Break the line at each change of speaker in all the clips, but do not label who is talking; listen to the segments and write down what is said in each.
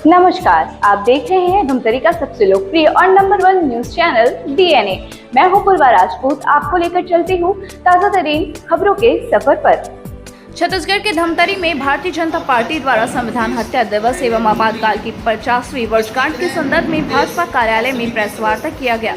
नमस्कार, आप देख रहे हैं धमतरी का सबसे लोकप्रिय और नंबर 1 न्यूज चैनल DNA। मैं हूं पूर्वा राजपूत, आपको लेकर चलती हूं ताजा तरीन खबरों के सफर पर। छत्तीसगढ़ के धमतरी में भारतीय जनता पार्टी द्वारा संविधान हत्या दिवस एवं आपातकाल की 50वीं वर्षगांठ के संदर्भ में भाजपा कार्यालय में प्रेस वार्ता किया गया।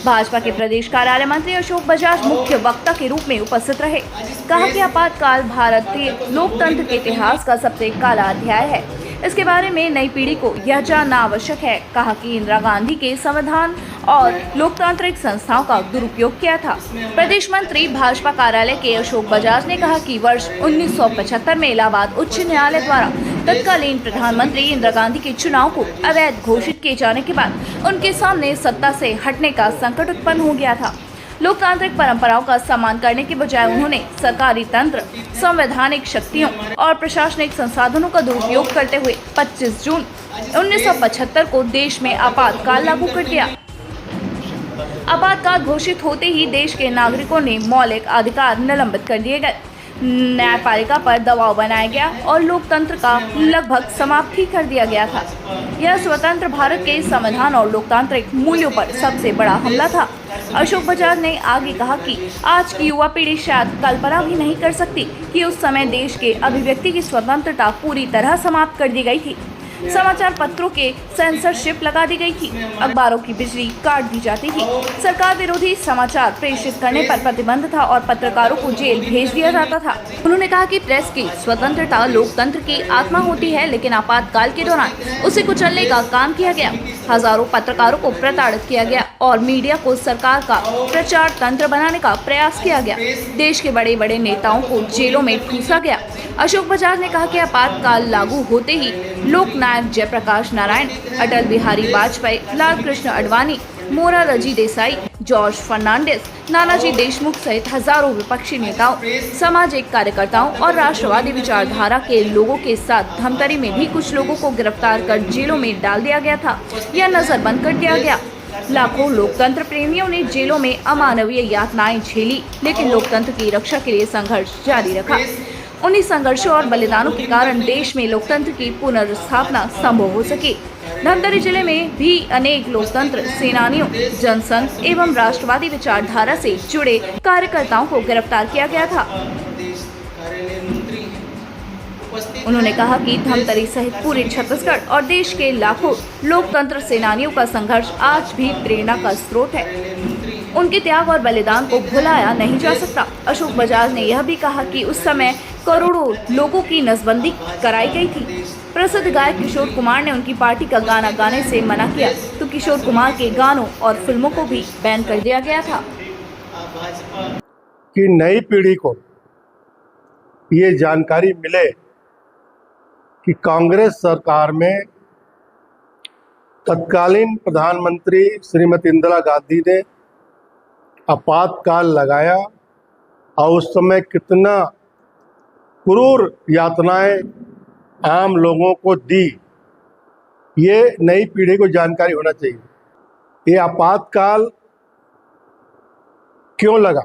भाजपा के प्रदेश कार्यालय मंत्री अशोक बजाज मुख्य वक्ता के रूप में उपस्थित रहे। कहा कि आपातकाल भारतीय लोकतंत्र के इतिहास का सबसे काला अध्याय है। इसके बारे में नई पीढ़ी को यह जानना आवश्यक है। कहा कि इंदिरा गांधी के संविधान और लोकतांत्रिक संस्थाओं का दुरुपयोग किया था। प्रदेश मंत्री भाजपा कार्यालय के अशोक बजाज ने कहा कि वर्ष 1975 में इलाहाबाद उच्च न्यायालय द्वारा तत्कालीन प्रधानमंत्री इंदिरा गांधी के चुनाव को अवैध घोषित किए जाने के बाद उनके सामने सत्ता से हटने का संकट उत्पन्न हो गया था। लोकतांत्रिक परंपराओं का सम्मान करने के बजाय उन्होंने सरकारी तंत्र, संवैधानिक शक्तियों और प्रशासनिक संसाधनों का दुरुपयोग करते हुए 25 जून 1975 को देश में आपातकाल लागू कर दिया। आपातकाल घोषित होते ही देश के नागरिकों ने मौलिक अधिकार निलंबित कर दिए गए, न्यायपालिका पर दबाव बनाया गया और लोकतंत्र का लगभग समाप्त ही कर दिया गया था। यह स्वतंत्र भारत के संविधान और लोकतांत्रिक मूल्यों पर सबसे बड़ा हमला था। अशोक बजाज ने आगे कहा कि आज की युवा पीढ़ी शायद कल्पना भी नहीं कर सकती कि उस समय देश के अभिव्यक्ति की स्वतंत्रता पूरी तरह समाप्त कर दी गई थी। समाचार पत्रों के सेंसरशिप लगा दी गई थी, अखबारों की बिजली काट दी जाती थी, सरकार विरोधी समाचार प्रेषित करने पर प्रतिबंध था और पत्रकारों को जेल भेज दिया जाता था। उन्होंने कहा कि प्रेस की स्वतंत्रता लोकतंत्र की आत्मा होती है, लेकिन आपातकाल के दौरान उसे कुचलने का काम किया गया। हजारों पत्रकारों को प्रताड़ित किया गया और मीडिया को सरकार का प्रचार तंत्र बनाने का प्रयास किया गया। देश के बड़े बड़े नेताओं को जेलों में ठूसा गया। अशोक बजाज ने कहा कि आपातकाल लागू होते ही लोकनायक जयप्रकाश नारायण, अटल बिहारी वाजपेयी, लाल कृष्ण आडवाणी, मोरारजी देसाई, जॉर्ज फर्नांडिस, नानाजी देशमुख सहित हजारों विपक्षी नेताओं, सामाजिक कार्यकर्ताओं और राष्ट्रवादी विचारधारा के लोगों के साथ धमतरी में भी कुछ लोगों को गिरफ्तार कर जेलों में डाल दिया गया था या नजरबंद कर दिया गया। लाखों लोकतंत्र प्रेमियों ने जेलों में अमानवीय यातनाएं झेली, लेकिन लोकतंत्र की रक्षा के लिए संघर्ष जारी रखा। उन्हीं संघर्षों और बलिदानों के कारण देश में लोकतंत्र की पुनर्स्थापना संभव हो सकी। धमतरी जिले में भी अनेक लोकतंत्र सेनानियों, जनसंघ एवं राष्ट्रवादी विचारधारा से जुड़े कार्यकर्ताओं को गिरफ्तार किया गया था। उन्होंने कहा कि धमतरी सहित पूरे छत्तीसगढ़ और देश के लाखों लोकतंत्र सेनानियों का संघर्ष आज भी प्रेरणा का स्रोत है। उनके त्याग और बलिदान को भुलाया नहीं जा सकता। अशोक बजाज ने यह भी कहा कि उस समय करोड़ों लोगों की नसबंदी कराई गई थी। प्रसिद्ध गायक किशोर कुमार ने उनकी पार्टी का गाना गाने से मना किया, तो किशोर कुमार के गानों और फिल्मों को भी बैन कर दिया गया था।
कि नई पीढ़ी को ये जानकारी मिले कि कांग्रेस सरकार में तत्कालीन प्रधानमंत्री श्रीमती इंदिरा गांधी ने आपातकाल लगाया और उस समय कितना क्रूर यातनाएं आम लोगों को दी, ये नई पीढ़ी को जानकारी होना चाहिए। ये आपातकाल क्यों लगा,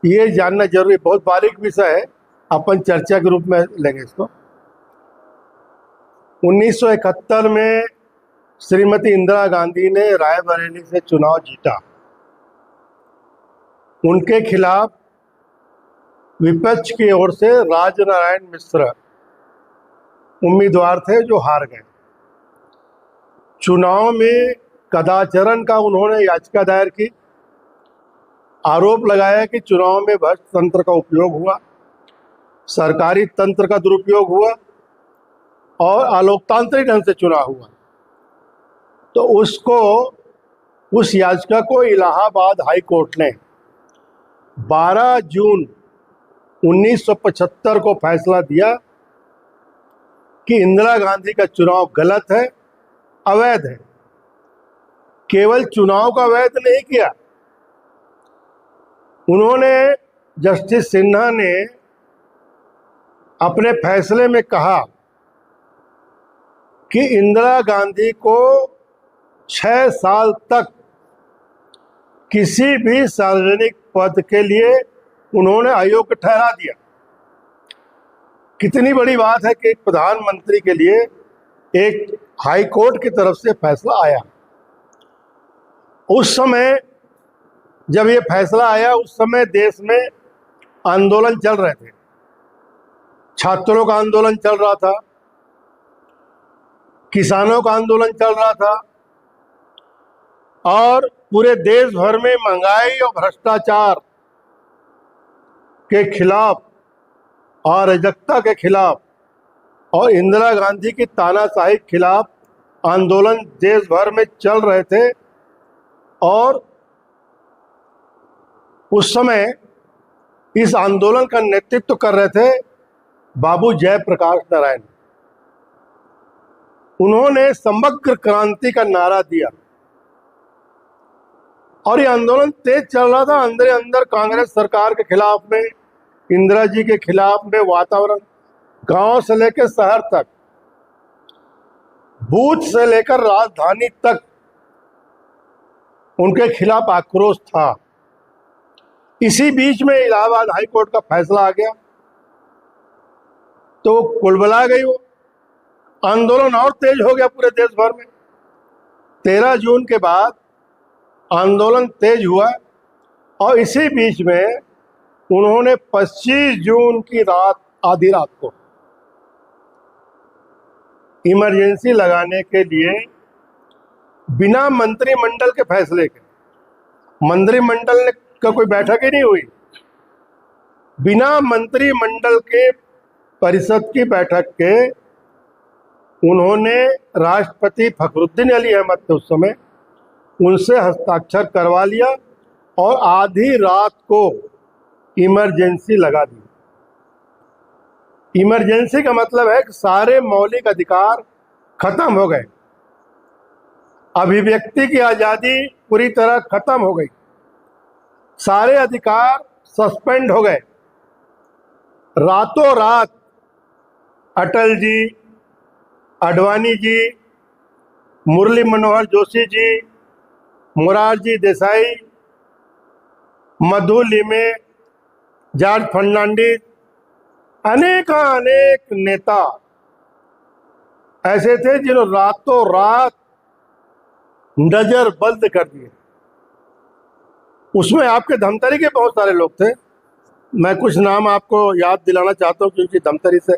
ये जानना जरूरी, बहुत बारीक विषय है, अपन चर्चा के रूप में लेंगे इसको। 1971 में श्रीमती इंदिरा गांधी ने रायबरेली से चुनाव जीता। उनके खिलाफ विपक्ष की ओर से राजनारायण मिश्र उम्मीदवार थे जो हार गए। चुनाव में कदाचरण का उन्होंने याचिका दायर की, आरोप लगाया कि चुनाव में भ्रष्ट तंत्र का उपयोग हुआ, सरकारी तंत्र का दुरुपयोग हुआ और अलोकतांत्रिक ढंग से चुनाव हुआ। तो उस याचिका को इलाहाबाद हाई कोर्ट ने 12 जून 1975 को फैसला दिया कि इंदिरा गांधी का चुनाव गलत है, अवैध है। केवल चुनाव का अवैध नहीं किया, उन्होंने, जस्टिस सिन्हा ने अपने फैसले में कहा कि इंदिरा गांधी को 6 साल तक किसी भी सार्वजनिक पद के लिए उन्होंने अयोग्य ठहरा दिया। कितनी बड़ी बात है कि एक प्रधानमंत्री के लिए एक हाई कोर्ट की तरफ से फैसला आया। उस समय जब ये फैसला आया, उस समय देश में आंदोलन चल रहे थे, छात्रों का आंदोलन चल रहा था, किसानों का आंदोलन चल रहा था और पूरे देश भर में महंगाई और भ्रष्टाचार के खिलाफ और अराजकता के खिलाफ और इंदिरा गांधी की तानाशाही के खिलाफ आंदोलन देश भर में चल रहे थे। और उस समय इस आंदोलन का नेतृत्व कर रहे थे बाबू जयप्रकाश नारायण। उन्होंने समग्र क्रांति का नारा दिया और ये आंदोलन तेज चल रहा था। अंदर अंदर कांग्रेस सरकार के खिलाफ में, इंदिरा जी के खिलाफ में वातावरण, गांव से लेकर शहर तक, बूथ से लेकर राजधानी तक उनके खिलाफ आक्रोश था। इसी बीच में इलाहाबाद हाई कोर्ट का फैसला आ गया तो कुलबला गई वो आंदोलन और तेज हो गया पूरे देश भर में। 13 जून के बाद आंदोलन तेज हुआ और इसी बीच में उन्होंने 25 जून की रात, आधी रात को इमरजेंसी लगाने के लिए बिना मंत्रिमंडल के फैसले के, मंत्रिमंडल का कोई बैठक ही नहीं हुई, बिना मंत्रिमंडल के परिषद की बैठक के उन्होंने राष्ट्रपति फखरुद्दीन अली अहमद थे उस समय, उनसे हस्ताक्षर करवा लिया और आधी रात को इमरजेंसी लगा दी। इमरजेंसी का मतलब है कि सारे मौलिक अधिकार खत्म हो गए, अभिव्यक्ति की आज़ादी पूरी तरह खत्म हो गई, सारे अधिकार सस्पेंड हो गए। रातों रात अटल जी, आडवाणी जी, मुरली मनोहर जोशी जी, मोरारजी देसाई, मधु लिमे, जॉर्ज फर्नांडिस, अनेक नेता ऐसे थे जिन्होंने रातों रात नजर बंद कर दिए। उसमें आपके धमतरी के बहुत सारे लोग थे, मैं कुछ नाम आपको याद दिलाना चाहता हूँ क्योंकि धमतरी से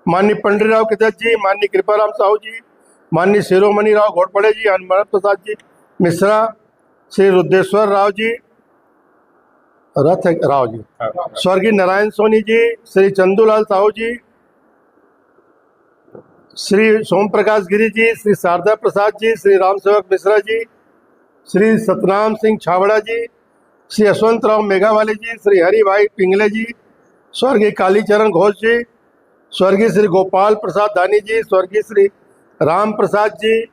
माननीय पंडित राव किदत जी, माननीय कृपाराम साहू जी, माननीय शिरोमणि राव घोड़पड़े जी, हनुमान प्रसाद जी मिश्रा, श्री रुद्रेश्वर राव जी, रथ राव जी, स्वर्गीय नारायण सोनी जी, श्री चंदूलाल साहू जी, श्री सोम प्रकाश गिरी जी, श्री शारदा प्रसाद जी, श्री राम सेवक मिश्रा जी, श्री सतनाम सिंह छाबड़ा जी, श्री यशवंत राव मेघावाली जी, श्री हरिभाई पिंगले जी, स्वर्गीय कालीचरण घोष जी, स्वर्गीय श्री गोपाल प्रसाद दानी जी, स्वर्गीय श्री राम प्रसाद जी,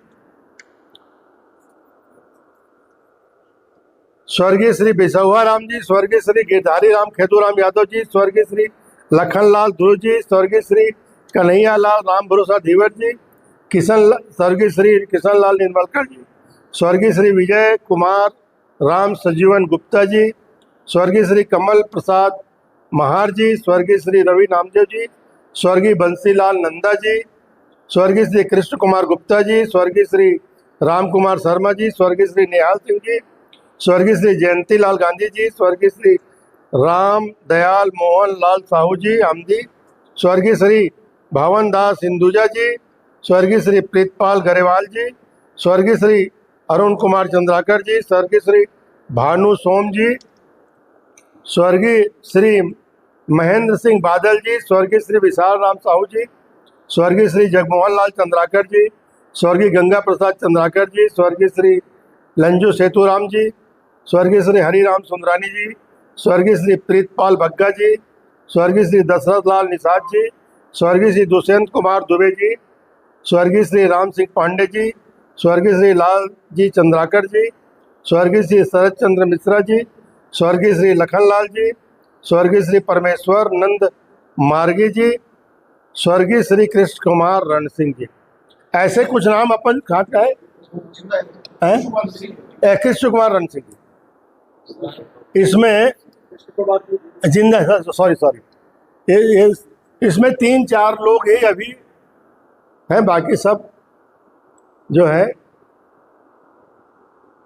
स्वर्गीय श्री बिसौआ राम जी, स्वर्गीय श्री गिरधारी राम खेतूराम यादव जी, स्वर्गीय श्री लखनलाल ध्रुव जी, स्वर्गीय श्री कन्हैया लाल राम भरोसा धीवर जी, स्वर्गीय श्री किशन लाल निर्मलकर जी, स्वर्गीय श्री विजय कुमार राम सजीवन गुप्ता जी, स्वर्गीय श्री कमल प्रसाद महार जी, स्वर्गीय श्री रवि नामदेव जी, स्वर्गीय बंसीलाल नंदा जी, स्वर्गीय श्री कृष्ण कुमार गुप्ता जी, स्वर्गीय श्री राम कुमार शर्मा जी, स्वर्गीय श्री निहाल सिंह जी, स्वर्गीय श्री जयंती लाल गांधी जी, स्वर्गीय श्री राम दयाल मोहन लाल साहू जी आमदी, स्वर्गीय श्री भावन दास हिंदुजा जी, स्वर्गीय श्री प्रीतपाल गरेवाल जी, स्वर्गीय श्री अरुण कुमार चंद्राकर जी, स्वर्गीय श्री भानु सोम जी, स्वर्गीय श्री महेंद्र सिंह बादल जी, स्वर्गीय श्री विशाल राम साहू जी, स्वर्गीय श्री जगमोहन लाल चंद्राकर जी, स्वर्गीय गंगा प्रसाद चंद्राकर जी, स्वर्गीय श्री लंजू सेतुराम जी, स्वर्गीय श्री हरिराम सुंदरानी जी, स्वर्गीय श्री प्रीतपाल बग्गा जी, स्वर्गीय श्री दशरथ लाल निषाद जी, स्वर्गीय श्री दुष्यंत कुमार दुबे जी, स्वर्गीय श्री राम सिंह पांडे जी, स्वर्गीय श्री लाल जी चंद्राकर जी, स्वर्गीय श्री शरद चंद्र मिश्रा जी, स्वर्गीय श्री लखनलाल जी, स्वर्गीय श्री परमेश्वर नंद मार्गी जी, स्वर्गीय श्री कृष्ण कुमार रण सिंह जी। ऐसे कुछ नाम अपन कहाँ का है? कृष्ण कुमार रण सिंह जी। इसमें जिंदा, सॉरी ये इसमें 3-4 लोग ही अभी हैं, बाकी सब जो है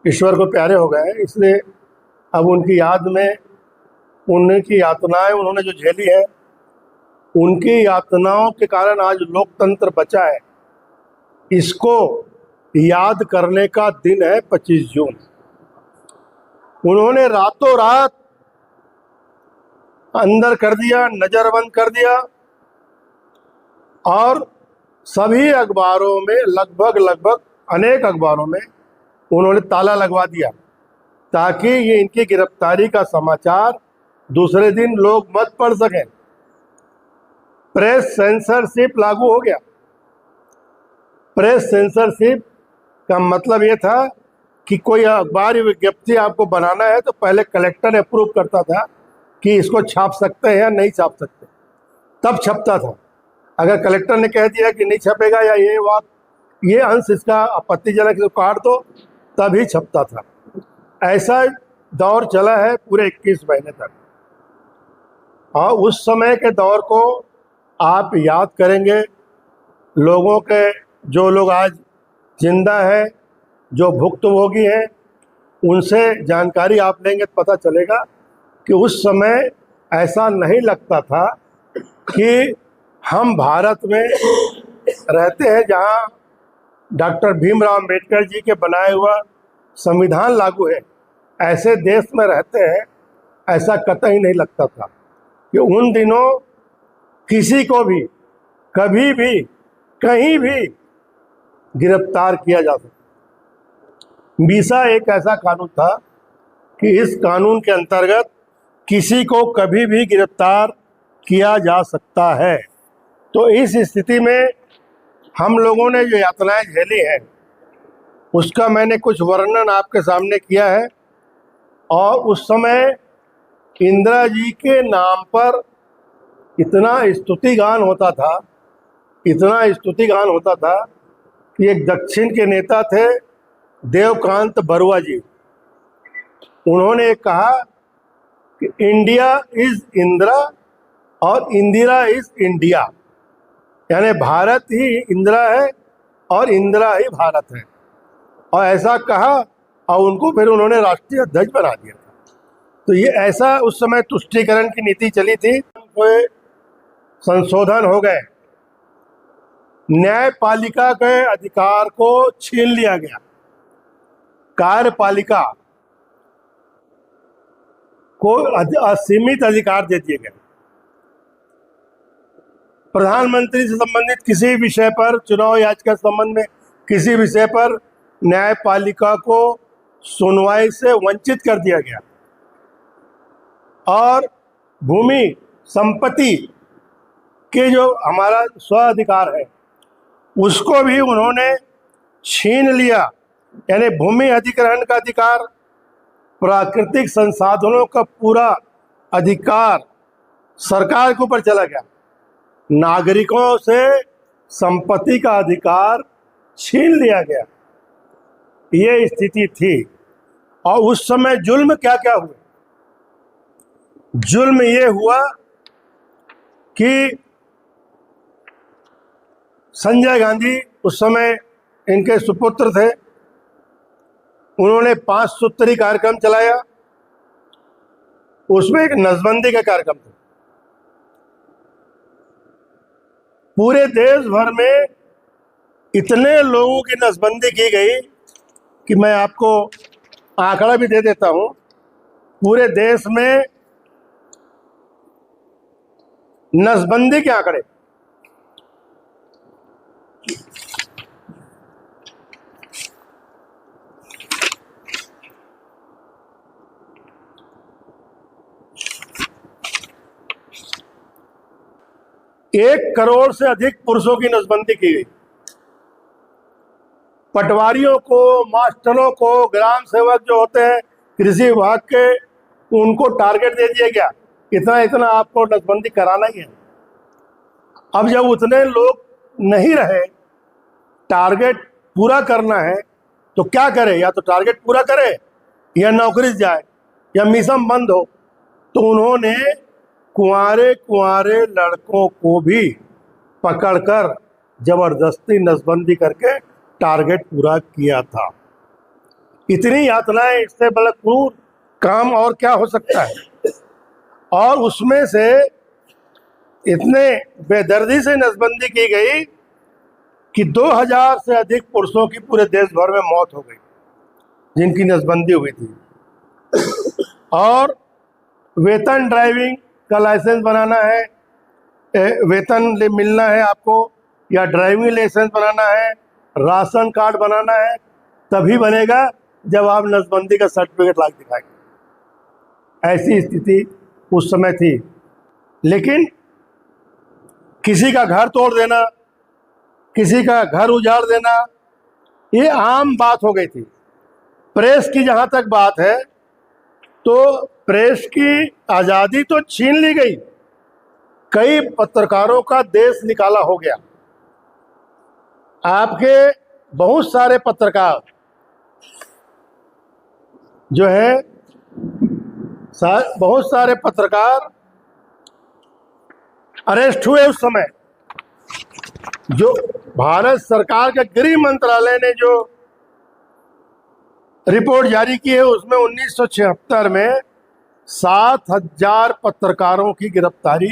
ईश्वर को प्यारे हो गए। इसलिए अब उनकी याद में उनकी यातनाएं उन्होंने जो झेली है, उनकी यातनाओं के कारण आज लोकतंत्र बचा है। इसको याद करने का दिन है 25 जून। उन्होंने रातों रात अंदर कर दिया, नजरबंद कर दिया, और सभी अखबारों में लगभग अनेक अखबारों में उन्होंने ताला लगवा दिया, ताकि ये इनकी गिरफ्तारी का समाचार दूसरे दिन लोग मत पढ़ सकें। प्रेस सेंसरशिप लागू हो गया। प्रेस सेंसरशिप का मतलब ये था कि कोई अखबार विज्ञप्ति आपको बनाना है तो पहले कलेक्टर अप्रूव करता था कि इसको छाप सकते हैं या नहीं छाप सकते, तब छपता था। अगर कलेक्टर ने कह दिया कि नहीं छपेगा या ये अंश इसका आपत्तिजनक, इसको काट दो, तभी छपता था। ऐसा दौर चला है पूरे 21 महीने तक। और उस समय के दौर को आप याद करेंगे, लोगों के, जो लोग आज जिंदा है, जो भुक्तभोगी हैं, उनसे जानकारी आप लेंगे तो पता चलेगा कि उस समय ऐसा नहीं लगता था कि हम भारत में रहते हैं जहां डॉक्टर भीमराव अंबेडकर जी के बनाए हुआ संविधान लागू है, ऐसे देश में रहते हैं। ऐसा कतई नहीं लगता था कि उन दिनों किसी को भी कभी भी कहीं भी गिरफ्तार किया जा सकता। मीसा एक ऐसा कानून था कि इस कानून के अंतर्गत किसी को कभी भी गिरफ्तार किया जा सकता है। तो इस स्थिति में हम लोगों ने जो यातनाएं झेली हैं, उसका मैंने कुछ वर्णन आपके सामने किया है। और उस समय इंदिरा जी के नाम पर इतना स्तुतिगान होता था, इतना स्तुतिगान होता था कि एक दक्षिण के नेता थे देवकांत बरुआ जी। उन्होंने कहा कि इंडिया इज इंदिरा और इंदिरा इज इंडिया, यानी भारत ही इंदिरा है और इंदिरा ही भारत है। और ऐसा कहा और उनको फिर उन्होंने राष्ट्रीय अध्यक्ष बना दिया था। तो ये ऐसा उस समय तुष्टीकरण की नीति चली थी। कोई संशोधन हो गए, न्यायपालिका के अधिकार को छीन लिया गया, कार्यपालिका को असीमित अधिकार दे दिए गए। प्रधानमंत्री से संबंधित किसी विषय पर, चुनाव याचिका के संबंध में किसी विषय पर न्यायपालिका को सुनवाई से वंचित कर दिया गया। और भूमि संपत्ति के जो हमारा स्व अधिकार है, उसको भी उन्होंने छीन लिया। यानी भूमि अधिग्रहण का अधिकार, प्राकृतिक संसाधनों का पूरा अधिकार सरकार के ऊपर चला गया। नागरिकों से संपत्ति का अधिकार छीन लिया गया। ये स्थिति थी। और उस समय जुल्म क्या क्या हुए? जुल्म ये हुआ कि संजय गांधी उस समय इनके सुपुत्र थे, उन्होंने 5 सूत्री कार्यक्रम चलाया। उसमें एक नसबंदी का कार्यक्रम था। पूरे देश भर में इतने लोगों की नसबंदी की गई कि मैं आपको आंकड़ा भी दे देता हूं। पूरे देश में नसबंदी के आंकड़े एक करोड़ से अधिक पुरुषों की नसबंदी की गई। पटवारियों को, मास्टरों को, ग्राम सेवक जो होते हैं कृषि विभाग के, उनको टारगेट दे दिया गया, इतना इतना आपको नसबंदी कराना ही है। अब जब उतने लोग नहीं रहे, टारगेट पूरा करना है, तो क्या करे? या तो टारगेट पूरा करे या नौकरी जाए या मिशन बंद हो। तो उन्होंने कुंवारे कुंवारे लड़कों को भी पकड़कर जबरदस्ती नसबंदी करके टारगेट पूरा किया था। इतनी यातनाएं, इससे बड़ा क्रूर काम और क्या हो सकता है। और उसमें से इतने बेदर्दी से नसबंदी की गई कि 2000 से अधिक पुरुषों की पूरे देश भर में मौत हो गई जिनकी नसबंदी हुई थी। और वेतन ड्राइविंग का लाइसेंस बनाना है, वेतन मिलना है आपको, या ड्राइविंग लाइसेंस बनाना है, राशन कार्ड बनाना है, तभी बनेगा जब आप नसबंदी का सर्टिफिकेट ला दिखाएंगे। ऐसी स्थिति उस समय थी। लेकिन किसी का घर तोड़ देना, किसी का घर उजाड़ देना, ये आम बात हो गई थी। प्रेस की जहाँ तक बात है तो प्रेस की आज़ादी तो छीन ली गई, कई पत्रकारों का देश निकाला हो गया। आपके बहुत सारे पत्रकार जो है, बहुत सारे पत्रकार अरेस्ट हुए उस समय। जो भारत सरकार के गृह मंत्रालय ने जो रिपोर्ट जारी की है उसमें 1976 में 7000 पत्रकारों की गिरफ्तारी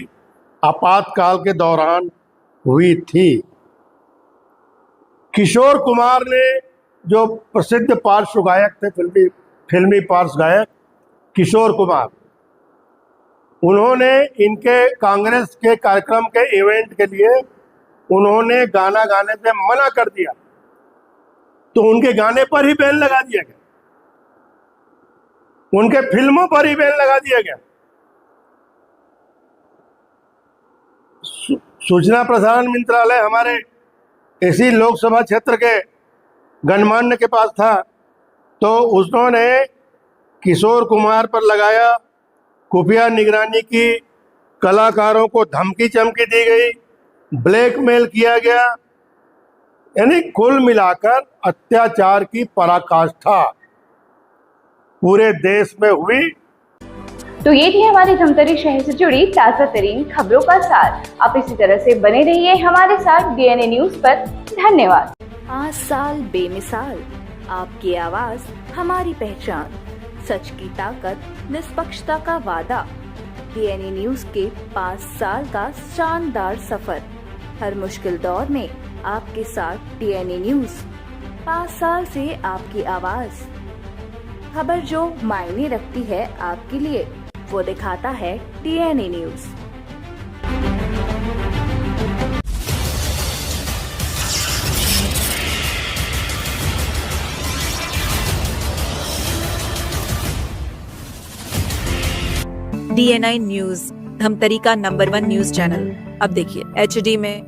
आपातकाल के दौरान हुई थी। किशोर कुमार ने, जो प्रसिद्ध पार्श्व गायक थे, फिल्मी पार्श्व गायक किशोर कुमार, उन्होंने इनके कांग्रेस के कार्यक्रम के इवेंट के लिए उन्होंने गाना गाने से मना कर दिया, तो उनके गाने पर ही बैन लगा दिया गया, उनके फिल्मों पर ही बैन लगा दिया गया। सूचना प्रसारण मंत्रालय हमारे इसी लोकसभा क्षेत्र के गणमान्य के पास था, तो उन्होंने किशोर कुमार पर लगाया, खुफिया निगरानी की, कलाकारों को धमकी चमकी दी गई, ब्लैकमेल किया गया, यानी कुल मिलाकर अत्याचार की पराकाष्ठा पूरे देश में हुई।
तो ये थी हमारी धमतरी शहर से जुड़ी ताज़ा तरीन खबरों का सार। आप इसी तरह से बने रहिए हमारे साथ डीएनए न्यूज पर। धन्यवाद।
5 साल बेमिसाल, आपकी आवाज हमारी पहचान, सच की ताकत, निष्पक्षता का वादा। डीएनए न्यूज के 5 साल का शानदार सफर, हर मुश्किल दौर में आपके साथ डीएनए न्यूज। 5 साल से आपकी आवाज, खबर जो मायने रखती है आपके लिए, वो दिखाता है DNA news.
DNI news, Dhamtari का नंबर 1 न्यूज चैनल। अब देखिए HD में,